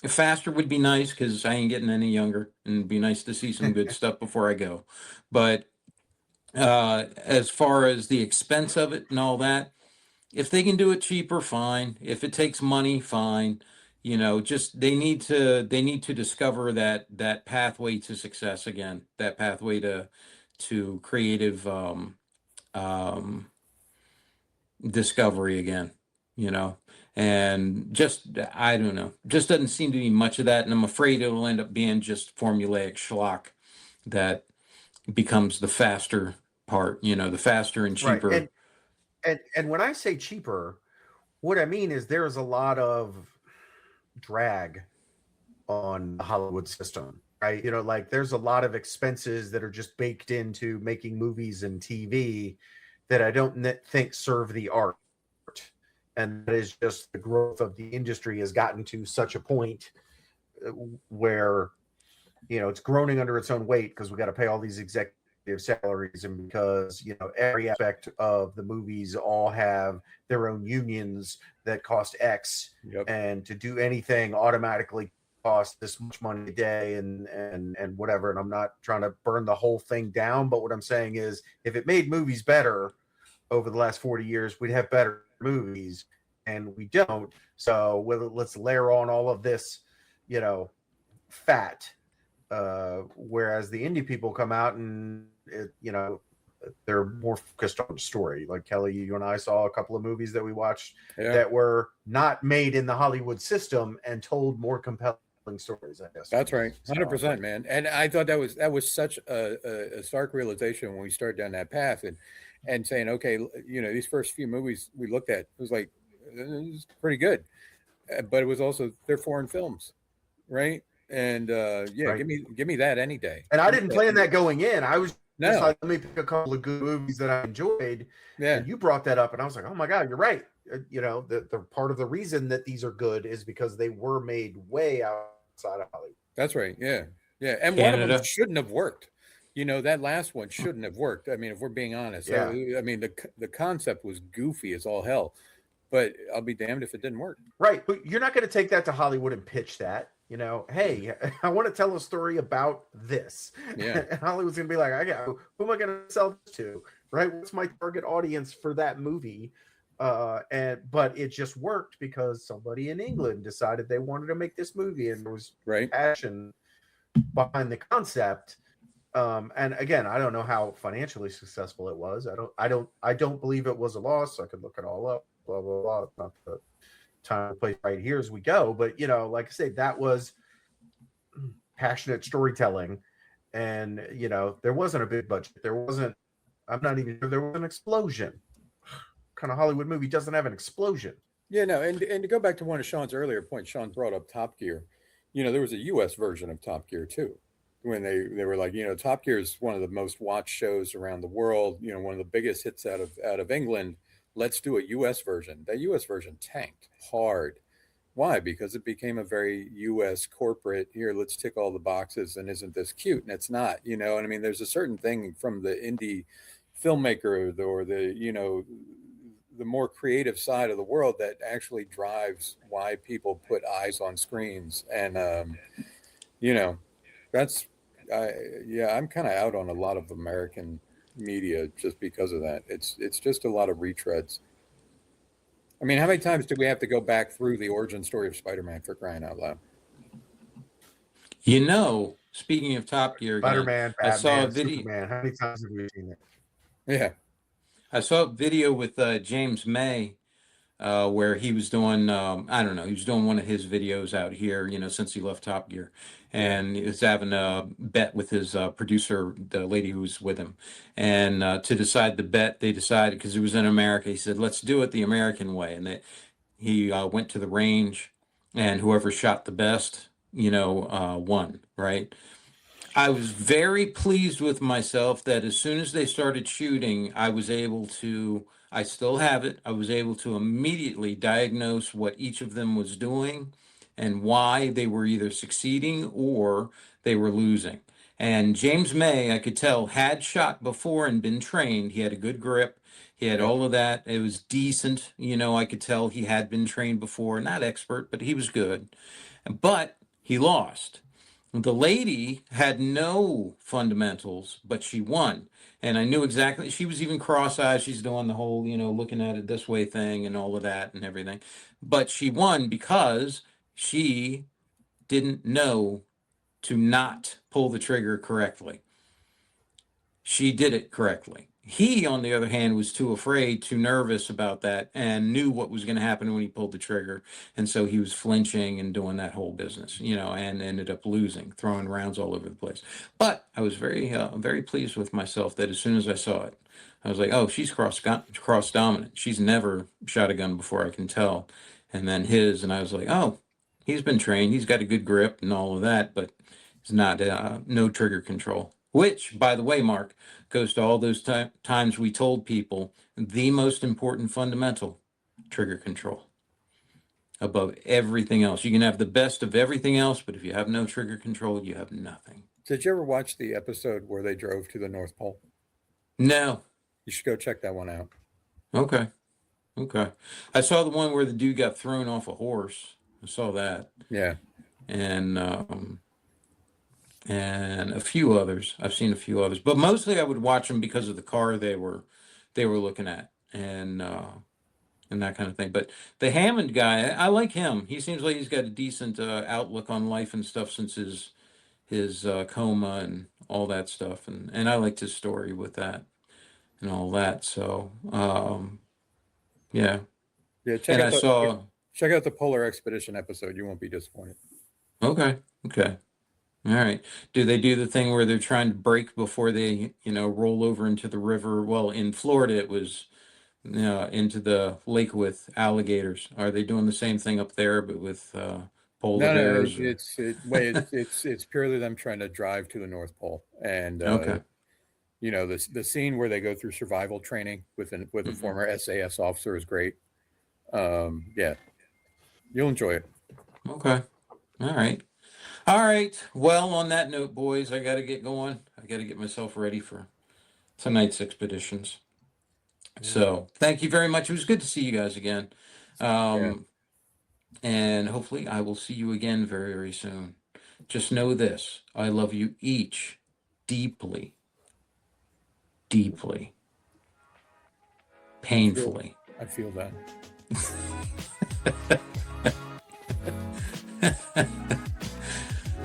faster would be nice because I ain't getting any younger, and it'd be nice to see some good stuff before I go. But as far as the expense of it and all that, if they can do it cheaper, fine. If it takes money, fine. Just they need to discover that pathway to success again, that pathway to creative discovery again. And just, I don't know, just doesn't seem to be much of that. And I'm afraid it'll end up being just formulaic schlock that becomes the faster part, the faster and cheaper. Right. And when I say cheaper, what I mean is there's a lot of drag on the Hollywood system, right? Like there's a lot of expenses that are just baked into making movies and TV that I don't think serve the art. And that is just the growth of the industry has gotten to such a point where, it's groaning under its own weight because we got to pay all these executive salaries, and because, every aspect of the movies all have their own unions that cost X, and to do anything automatically costs this much money a day and whatever. And I'm not trying to burn the whole thing down, but what I'm saying is if it made movies better over the last 40 years, we'd have better movies, and we don't. So let's layer on all of this, fat. Whereas the indie people come out and they're more focused on the story. Like Kelly, you and I saw a couple of movies that we watched that were not made in the Hollywood system and told more compelling stories, I guess. That's right. 100%, man. And I thought that was such a stark realization when we started down that path and saying, okay, these first few movies we looked at, it was like, it was pretty good. But it was also, they're foreign films, right? And right. give me that any day. And I didn't plan that going in. I was just like, let me pick a couple of good movies that I enjoyed. Yeah. And you brought that up, and I was like, oh my God, you're right. The part of the reason that these are good is because they were made way outside of Hollywood. That's right. Yeah. Yeah. And Canada. One of them shouldn't have worked. That last one shouldn't have worked. I mean, if we're being honest, I mean, the concept was goofy as all hell, but I'll be damned if it didn't work. Right. But you're not going to take that to Hollywood and pitch that. Hey, I want to tell a story about this. Yeah. And Hollywood's going to be like, who am I going to sell this to? Right. What's my target audience for that movie? But it just worked because somebody in England decided they wanted to make this movie, and there was passion behind the concept. And again, I don't know how financially successful it was. I don't believe it was a loss. I could look it all up, blah, blah, blah. Not the time to play right here as we go, but like I say, that was passionate storytelling, and there wasn't a big budget. I'm not even sure there was an explosion. What kind of Hollywood movie doesn't have an explosion? Yeah, no, and to go back to one of Sean's earlier points, Sean brought up Top Gear. There was a US version of Top Gear too, when they were like, Top Gear is one of the most watched shows around the world, one of the biggest hits out of England. Let's do a US version. That US version tanked hard. Why? Because it became a very US corporate, here, let's tick all the boxes, and isn't this cute? And it's not, and I mean, there's a certain thing from the indie filmmaker or the more creative side of the world that actually drives why people put eyes on screens. And, that's I'm kind of out on a lot of American media just because of that. It's just a lot of retreads. I mean, how many times do we have to go back through the origin story of Spider-Man, for crying out loud? You know, speaking of Top Gear again, Spider-Man, I saw a Batman, video. Superman. How many times have we seen it? Yeah. I saw a video with James May where he was doing, I don't know, he was doing one of his videos out here, since he left Top Gear. And he was having a bet with his producer, the lady who was with him. And to decide the bet, they decided, because it was in America, he said, let's do it the American way. And he went to the range, and whoever shot the best, won, right? I was very pleased with myself that as soon as they started shooting, I still have it. I was able to immediately diagnose what each of them was doing and why they were either succeeding or they were losing. And James May, I could tell, had shot before and been trained. He had a good grip. He had all of that. It was decent. I could tell he had been trained before. Not expert, but he was good. But he lost. The lady had no fundamentals, but she won. And I knew exactly, she was even cross-eyed. She's doing the whole, looking at it this way thing and all of that and everything. But she won because she didn't know to not pull the trigger correctly. She did it correctly. He, on the other hand, was too afraid, too nervous about that, and knew what was going to happen when he pulled the trigger. And so he was flinching and doing that whole business, and ended up losing, throwing rounds all over the place. But I was very, very pleased with myself that as soon as I saw it, I was like, oh, she's cross dominant. She's never shot a gun before, I can tell. And then and I was like, oh, he's been trained. He's got a good grip and all of that, but it's not, no trigger control. Which, by the way, Mark, goes to all those times we told people the most important fundamental, trigger control, above everything else. You can have the best of everything else, but if you have no trigger control, you have nothing. Did you ever watch the episode where they drove to the North Pole? No. You should go check that one out. Okay. I saw the one where the dude got thrown off a horse. I saw that. Yeah. And a few others. I've seen a few others, but mostly I would watch them because of the car they were looking at and that kind of thing. But the Hammond guy, I like him. He seems like he's got a decent outlook on life and stuff since his coma and all that stuff, and I liked his story with that and all that. So yeah. Check And check out the Polar Expedition episode. You won't be disappointed. Okay. All right. Do they do the thing where they're trying to brake before they, roll over into the river? Well, in Florida, it was into the lake with alligators. Are they doing the same thing up there, but with polar bears? It's purely them trying to drive to the North Pole. And okay. The scene where they go through survival training with a former SAS officer is great. Yeah, you'll enjoy it. Okay. All right. Well, on that note, boys, I got to get going. I got to get myself ready for tonight's expeditions. So thank you very much. It was good to see you guys again. And hopefully I will see you again very, very soon. Just know this. I love you each deeply, deeply, painfully. I feel that.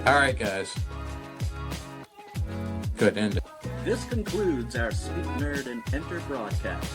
All right, guys. Good end. This concludes our Speak Nerd and Enter broadcast.